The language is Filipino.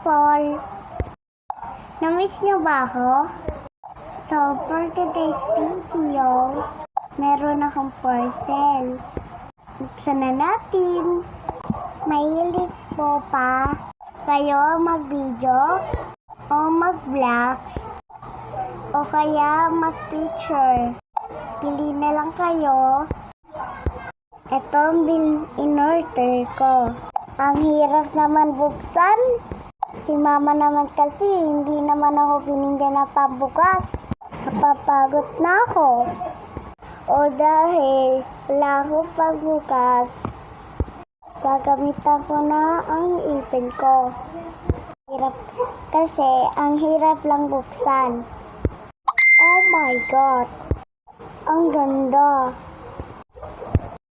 Paul. Namiss niyo ba ako? So, for today's video, meron akong parcel. Buksan na natin. Mahilig po pa kayo mag-video o mag-vlog o kaya mag-picture. Pili na lang kayo. Ito ang in-order ko. Ang hirap naman buksan. Si mama naman kasi hindi naman ako binigyan ng pambukas. Napapagod na ako. O dahil wala akong pagbukas, gagamitan ko na ang ipin ko. Hirap kasi ang hirap lang buksan. Oh my God! Ang ganda!